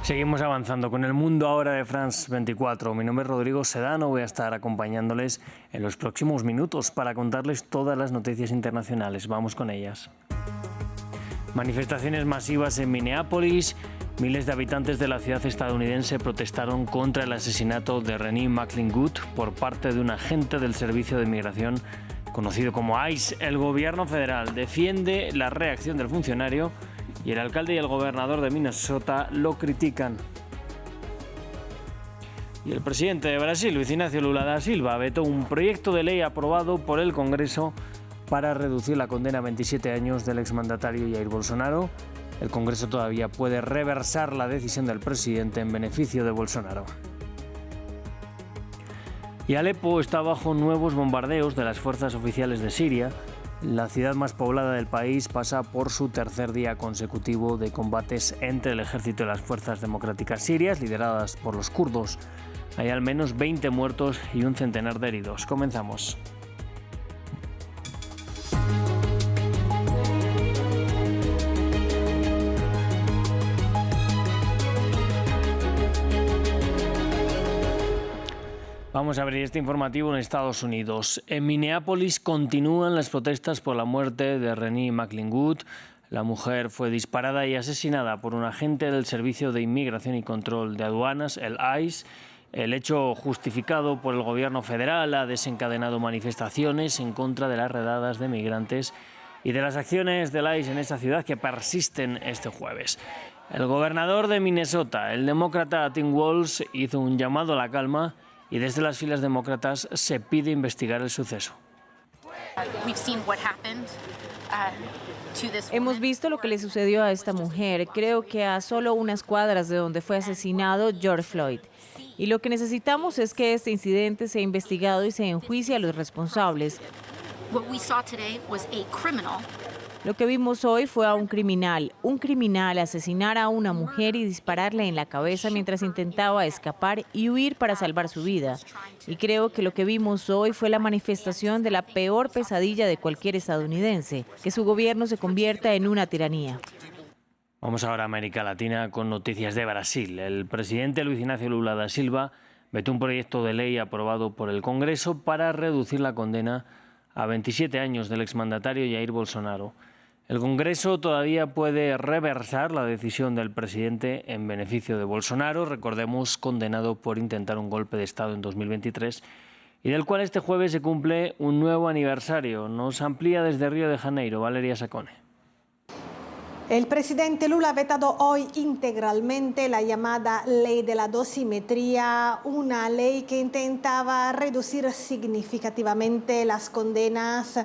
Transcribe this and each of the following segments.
Seguimos avanzando con el mundo ahora de France 24. Mi nombre es Rodrigo Sedano, voy a estar acompañándoles en los próximos minutos para contarles todas las noticias internacionales. Vamos con ellas. Manifestaciones masivas en Minneapolis. Miles de habitantes de la ciudad estadounidense protestaron contra el asesinato de Renee McLean-Good por parte de un agente del Servicio de Inmigración conocido como ICE. El gobierno federal defiende la reacción del funcionario y el alcalde y el gobernador de Minnesota lo critican. Y el presidente de Brasil, Luiz Inácio Lula da Silva, vetó un proyecto de ley aprobado por el Congreso para reducir la condena a 27 años del exmandatario Jair Bolsonaro. El Congreso todavía puede reversar la decisión del presidente en beneficio de Bolsonaro. Y Alepo está bajo nuevos bombardeos de las fuerzas oficiales de Siria. La ciudad más poblada del país pasa por su tercer día consecutivo de combates entre el ejército y las fuerzas democráticas sirias, lideradas por los kurdos. Hay al menos 20 muertos y un centenar de heridos. Comenzamos. Vamos a abrir este informativo en Estados Unidos. En Minneapolis continúan las protestas por la muerte de Renee McLean-Good. La mujer fue disparada y asesinada por un agente del Servicio de Inmigración y Control de Aduanas, el ICE. El hecho, justificado por el gobierno federal, ha desencadenado manifestaciones en contra de las redadas de migrantes y de las acciones del ICE en esta ciudad que persisten este jueves. El gobernador de Minnesota, el demócrata Tim Walz, hizo un llamado a la calma y desde las filas demócratas se pide investigar el suceso. Hemos visto lo que le sucedió a esta mujer, creo que a solo unas cuadras de donde fue asesinado George Floyd. Y lo que necesitamos es que este incidente sea investigado y se enjuicie a los responsables. Lo que vimos hoy fue a un criminal asesinar a una mujer y dispararle en la cabeza mientras intentaba escapar y huir para salvar su vida. Y creo que lo que vimos hoy fue la manifestación de la peor pesadilla de cualquier estadounidense, que su gobierno se convierta en una tiranía. Vamos ahora a América Latina con noticias de Brasil. El presidente Luiz Inácio Lula da Silva vetó un proyecto de ley aprobado por el Congreso para reducir la condena a 27 años del exmandatario Jair Bolsonaro. El Congreso todavía puede reversar la decisión del presidente en beneficio de Bolsonaro, recordemos, condenado por intentar un golpe de Estado en 2023, y del cual este jueves se cumple un nuevo aniversario. Nos amplía desde Río de Janeiro, Valeria Sacone. El presidente Lula ha vetado hoy integralmente la llamada Ley de la Dosimetría, una ley que intentaba reducir significativamente las condenas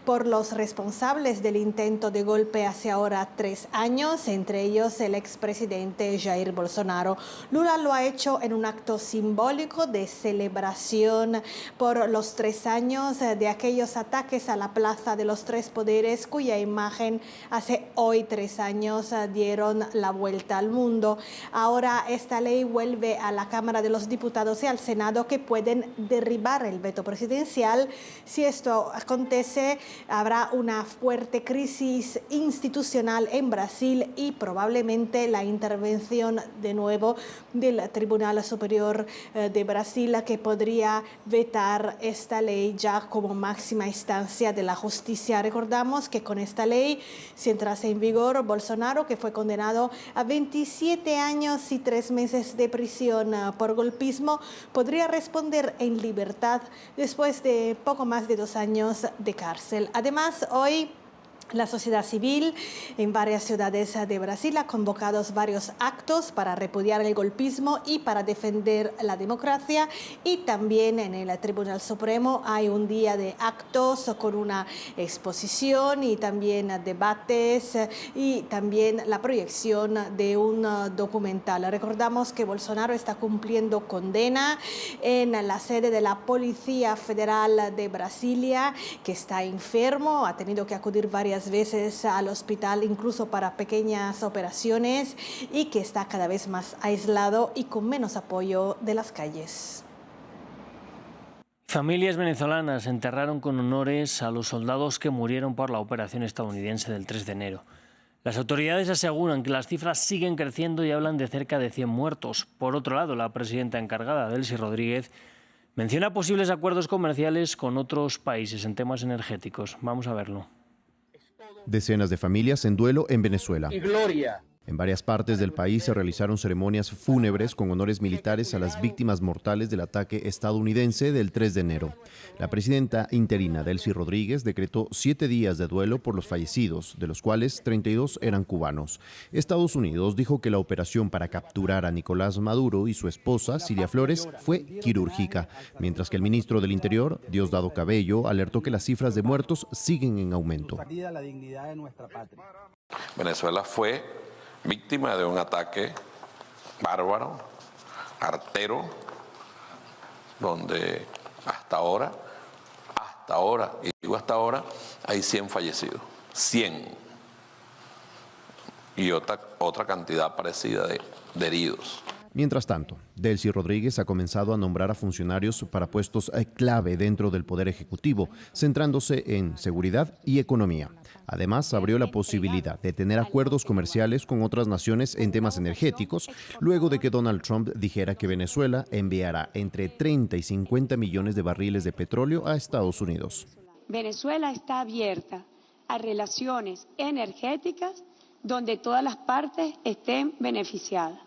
por los responsables del intento de golpe hace ahora 3 años, entre ellos el expresidente Jair Bolsonaro. Lula lo ha hecho en un acto simbólico de celebración por los 3 años de aquellos ataques a la Plaza de los Tres Poderes, cuya imagen hace hoy 3 años dieron la vuelta al mundo. Ahora esta ley vuelve a la Cámara de los Diputados y al Senado, que pueden derribar el veto presidencial. Si esto acontece, habrá una fuerte crisis institucional en Brasil y probablemente la intervención de nuevo del Tribunal Superior de Brasil, que podría vetar esta ley ya como máxima instancia de la justicia. Recordamos que con esta ley, si entrase en vigor, Bolsonaro, que fue condenado a 27 años y 3 meses de prisión por golpismo, podría responder en libertad después de poco más de 2 años de cárcel. Además, hoy la sociedad civil en varias ciudades de Brasil ha convocado varios actos para repudiar el golpismo y para defender la democracia, y también en el Tribunal Supremo hay un día de actos con una exposición y también debates y también la proyección de un documental. Recordamos que Bolsonaro está cumpliendo condena en la sede de la Policía Federal de Brasilia, que está enfermo, ha tenido que acudir varias veces al hospital, incluso para pequeñas operaciones, y que está cada vez más aislado y con menos apoyo de las calles. Familias venezolanas enterraron con honores a los soldados que murieron por la operación estadounidense del 3 de enero. Las autoridades aseguran que las cifras siguen creciendo y hablan de cerca de 100 muertos. Por otro lado, la presidenta encargada, Delcy Rodríguez, menciona posibles acuerdos comerciales con otros países en temas energéticos. Vamos a verlo. Decenas de familias en duelo en Venezuela. En varias partes del país se realizaron ceremonias fúnebres con honores militares a las víctimas mortales del ataque estadounidense del 3 de enero. La presidenta interina Delcy Rodríguez decretó 7 días de duelo por los fallecidos, de los cuales 32 eran cubanos. Estados Unidos dijo que la operación para capturar a Nicolás Maduro y su esposa, Cilia Flores, fue quirúrgica, mientras que el ministro del Interior, Diosdado Cabello, alertó que las cifras de muertos siguen en aumento. Venezuela fue víctima de un ataque bárbaro, artero, donde hasta ahora, y digo hasta ahora, hay 100 fallecidos, 100, y otra cantidad parecida de heridos. Mientras tanto, Delcy Rodríguez ha comenzado a nombrar a funcionarios para puestos clave dentro del Poder Ejecutivo, centrándose en seguridad y economía. Además, abrió la posibilidad de tener acuerdos comerciales con otras naciones en temas energéticos, luego de que Donald Trump dijera que Venezuela enviará entre 30 y 50 millones de barriles de petróleo a Estados Unidos. Venezuela está abierta a relaciones energéticas donde todas las partes estén beneficiadas,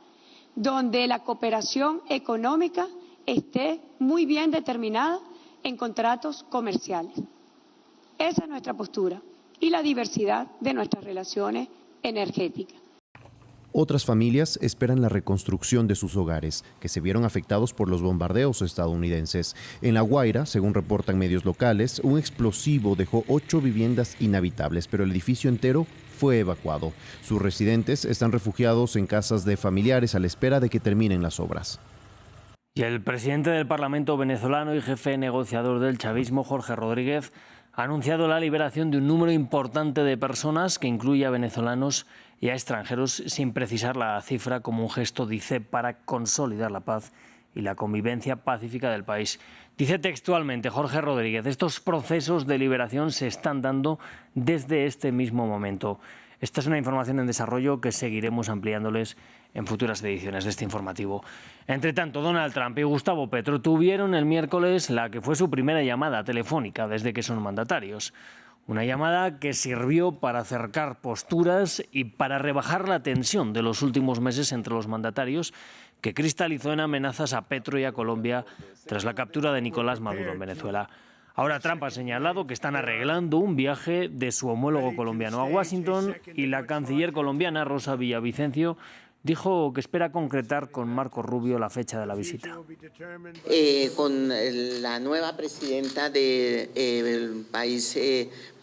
donde la cooperación económica esté muy bien determinada en contratos comerciales. Esa es nuestra postura y la diversidad de nuestras relaciones energéticas. Otras familias esperan la reconstrucción de sus hogares, que se vieron afectados por los bombardeos estadounidenses. En La Guaira, según reportan medios locales, un explosivo dejó 8 viviendas inhabitables, pero el edificio entero fue evacuado. Sus residentes están refugiados en casas de familiares a la espera de que terminen las obras. Y el presidente del Parlamento venezolano y jefe negociador del chavismo, Jorge Rodríguez, ha anunciado la liberación de un número importante de personas que incluye a venezolanos y a extranjeros, sin precisar la cifra, como un gesto, dice, para consolidar la paz y la convivencia pacífica del país. Dice textualmente Jorge Rodríguez: estos procesos de liberación se están dando desde este mismo momento. Esta es una información en desarrollo que seguiremos ampliándoles en futuras ediciones de este informativo. Entre tanto, Donald Trump y Gustavo Petro tuvieron el miércoles la que fue su primera llamada telefónica desde que son mandatarios. Una llamada que sirvió para acercar posturas y para rebajar la tensión de los últimos meses entre los mandatarios, que cristalizó en amenazas a Petro y a Colombia tras la captura de Nicolás Maduro en Venezuela. Ahora Trump ha señalado que están arreglando un viaje de su homólogo colombiano a Washington, y la canciller colombiana, Rosa Villavicencio, dijo que espera concretar con Marco Rubio la fecha de la visita. Con la nueva presidenta del país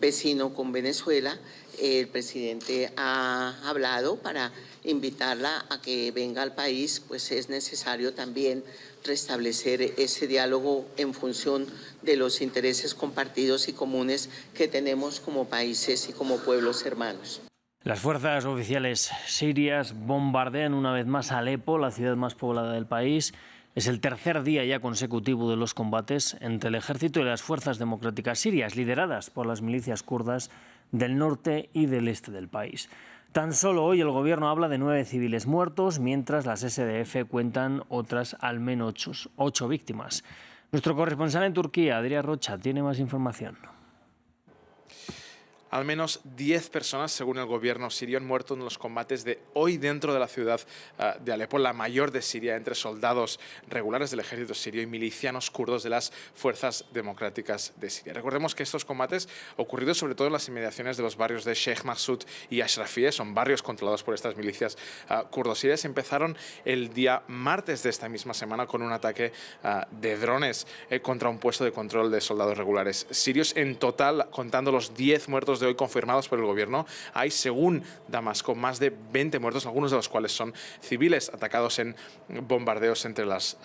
vecino con Venezuela, el presidente ha hablado para invitarla a que venga al país, pues es necesario también restablecer ese diálogo en función de los intereses compartidos y comunes que tenemos como países y como pueblos hermanos. Las fuerzas oficiales sirias bombardean una vez más Alepo, la ciudad más poblada del país. Es el tercer día ya consecutivo de los combates entre el ejército y las fuerzas democráticas sirias, lideradas por las milicias kurdas del norte y del este del país. Tan solo hoy el gobierno habla de 9 civiles muertos, mientras las SDF cuentan otras al menos 8 víctimas. Nuestro corresponsal en Turquía, Adrián Rocha, tiene más información. Al menos 10 personas, según el gobierno sirio, han muerto en los combates de hoy dentro de la ciudad de Alepo, la mayor de Siria, entre soldados regulares del ejército sirio y milicianos kurdos de las fuerzas democráticas de Siria. Recordemos que estos combates, ocurridos sobre todo en las inmediaciones de los barrios de Sheikh Mahsud y Ashrafie, son barrios controlados por estas milicias kurdo-sirias, empezaron el día martes de esta misma semana con un ataque de drones contra un puesto de control de soldados regulares sirios. En total, contando los 10 muertos de hoy confirmados por el gobierno, hay, según Damasco, más de 20 muertos, algunos de los cuales son civiles atacados en bombardeos entre las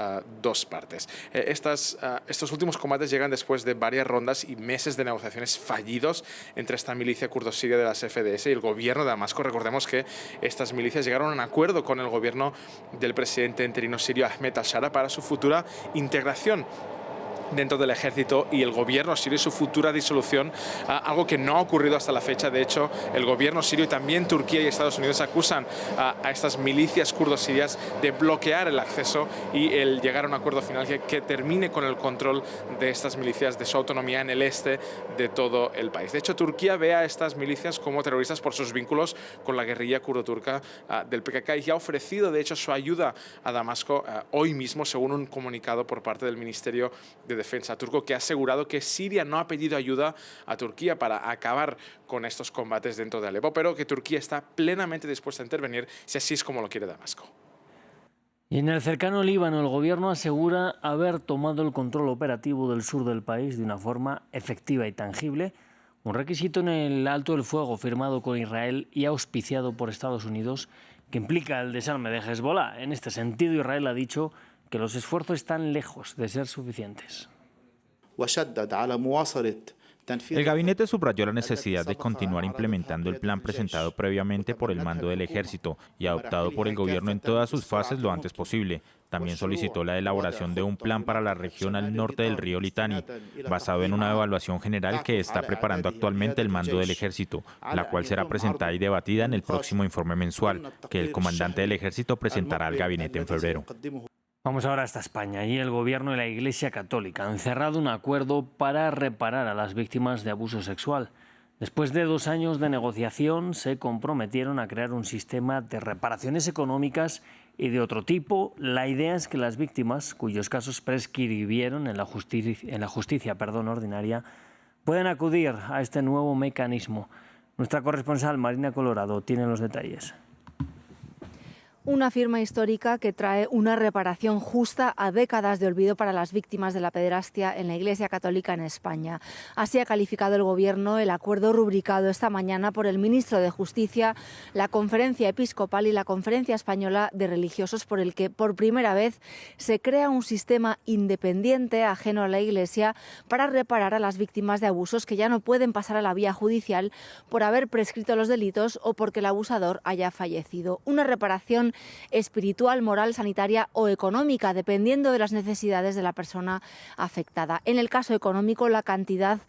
dos partes. Estos últimos combates llegan después de varias rondas y meses de negociaciones fallidos entre esta milicia kurdo-siria de las FDS y el gobierno de Damasco. Recordemos que estas milicias llegaron a un acuerdo con el gobierno del presidente interino sirio Ahmed al-Shara para su futura integración dentro del ejército y el gobierno sirio y su futura disolución, algo que no ha ocurrido hasta la fecha. De hecho, el gobierno sirio y también Turquía y Estados Unidos acusan a estas milicias kurdos sirias de bloquear el acceso y el llegar a un acuerdo final que termine con el control de estas milicias, de su autonomía en el este de todo el país. De hecho, Turquía ve a estas milicias como terroristas por sus vínculos con la guerrilla kurdo-turca del PKK y ha ofrecido, de hecho, su ayuda a Damasco hoy mismo, según un comunicado por parte del Ministerio de Defensa turco, que ha asegurado que Siria no ha pedido ayuda a Turquía para acabar con estos combates dentro de Alepo, pero que Turquía está plenamente dispuesta a intervenir si así es como lo quiere Damasco. Y en el cercano Líbano, el gobierno asegura haber tomado el control operativo del sur del país de una forma efectiva y tangible, un requisito en el alto el fuego firmado con Israel y auspiciado por Estados Unidos, que implica el desarme de Hezbollah. En este sentido, Israel ha dicho que los esfuerzos están lejos de ser suficientes. El gabinete subrayó la necesidad de continuar implementando el plan presentado previamente por el mando del ejército y adoptado por el gobierno en todas sus fases lo antes posible. También solicitó la elaboración de un plan para la región al norte del río Litani, basado en una evaluación general que está preparando actualmente el mando del ejército, la cual será presentada y debatida en el próximo informe mensual, que el comandante del ejército presentará al gabinete en febrero. Vamos ahora hasta España. Y el gobierno y la Iglesia Católica han cerrado un acuerdo para reparar a las víctimas de abuso sexual. Después de 2 años de negociación, se comprometieron a crear un sistema de reparaciones económicas y de otro tipo. La idea es que las víctimas, cuyos casos prescribieron en la justicia ordinaria, puedan acudir a este nuevo mecanismo. Nuestra corresponsal Marina Colorado tiene los detalles. Una firma histórica que trae una reparación justa a décadas de olvido para las víctimas de la pederastia en la Iglesia Católica en España. Así ha calificado el Gobierno el acuerdo rubricado esta mañana por el ministro de Justicia, la Conferencia Episcopal y la Conferencia Española de Religiosos, por el que por primera vez se crea un sistema independiente ajeno a la Iglesia para reparar a las víctimas de abusos que ya no pueden pasar a la vía judicial por haber prescrito los delitos o porque el abusador haya fallecido. Una reparación espiritual, moral, sanitaria o económica, dependiendo de las necesidades de la persona afectada. En el caso económico, la cantidad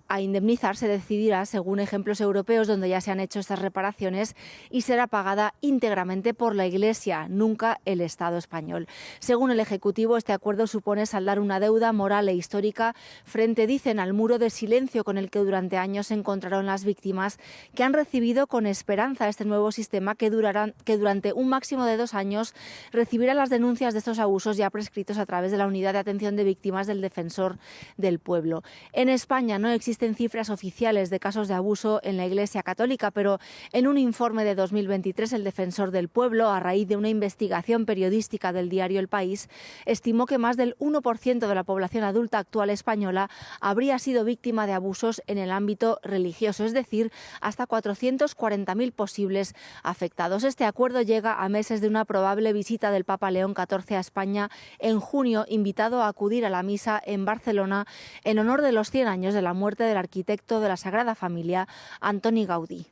a indemnizar se decidirá según ejemplos europeos donde ya se han hecho estas reparaciones y será pagada íntegramente por la Iglesia, nunca el Estado español. Según el Ejecutivo, este acuerdo supone saldar una deuda moral e histórica frente, dicen, al muro de silencio con el que durante años se encontraron las víctimas, que han recibido con esperanza este nuevo sistema que durante un máximo de 2 años recibirá las denuncias de estos abusos ya prescritos a través de la Unidad de Atención de Víctimas del Defensor del Pueblo. En España no existen cifras oficiales de casos de abuso en la Iglesia Católica, pero en un informe de 2023 el Defensor del Pueblo, a raíz de una investigación periodística del diario El País, estimó que más del 1% de la población adulta actual española habría sido víctima de abusos en el ámbito religioso, es decir, hasta 440.000 posibles afectados. Este acuerdo llega a meses de una probable visita del Papa León XIV a España en junio, invitado a acudir a la misa en Barcelona en honor de los 100 años de la muerte del arquitecto de la Sagrada Familia, Antoni Gaudí.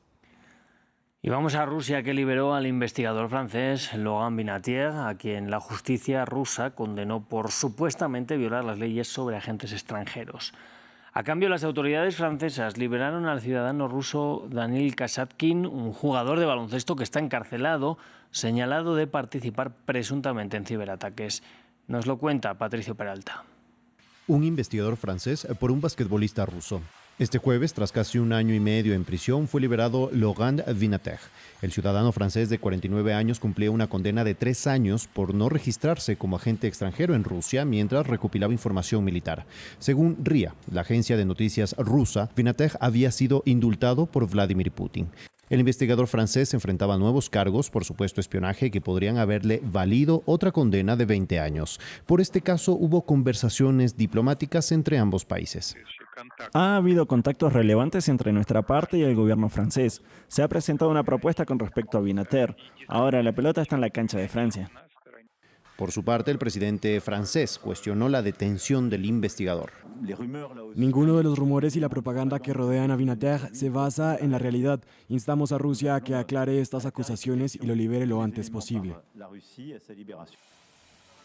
Y vamos a Rusia, que liberó al investigador francés Laurent Binatier, a quien la justicia rusa condenó por supuestamente violar las leyes sobre agentes extranjeros. A cambio, las autoridades francesas liberaron al ciudadano ruso Danil Kasatkin, un jugador de baloncesto que está encarcelado, señalado de participar presuntamente en ciberataques. Nos lo cuenta Patricio Peralta. Un investigador francés por un basquetbolista ruso. Este jueves, tras casi 1 año y medio en prisión, fue liberado Laurent Binatier. El ciudadano francés de 49 años cumplía una condena de 3 años por no registrarse como agente extranjero en Rusia mientras recopilaba información militar. Según RIA, la agencia de noticias rusa, Binatier había sido indultado por Vladimir Putin. El investigador francés enfrentaba nuevos cargos por supuesto espionaje que podrían haberle valido otra condena de 20 años. Por este caso hubo conversaciones diplomáticas entre ambos países. Ha habido contactos relevantes entre nuestra parte y el gobierno francés. Se ha presentado una propuesta con respecto a Binatier. Ahora la pelota está en la cancha de Francia. Por su parte, el presidente francés cuestionó la detención del investigador. Ninguno de los rumores y la propaganda que rodean a Binatier se basa en la realidad. Instamos a Rusia a que aclare estas acusaciones y lo libere lo antes posible.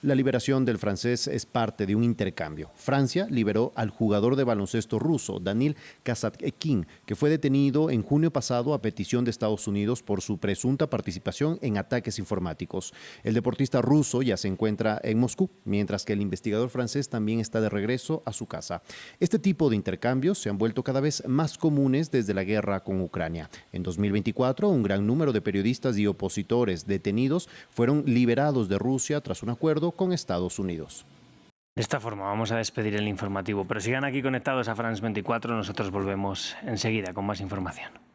La liberación del francés es parte de un intercambio. Francia liberó al jugador de baloncesto ruso, Danil Kazatkin, que fue detenido en junio pasado a petición de Estados Unidos por su presunta participación en ataques informáticos. El deportista ruso ya se encuentra en Moscú, mientras que el investigador francés también está de regreso a su casa. Este tipo de intercambios se han vuelto cada vez más comunes desde la guerra con Ucrania. En 2024, un gran número de periodistas y opositores detenidos fueron liberados de Rusia tras un acuerdo con Estados Unidos. De esta forma vamos a despedir el informativo, pero sigan aquí conectados a France 24, nosotros volvemos enseguida con más información.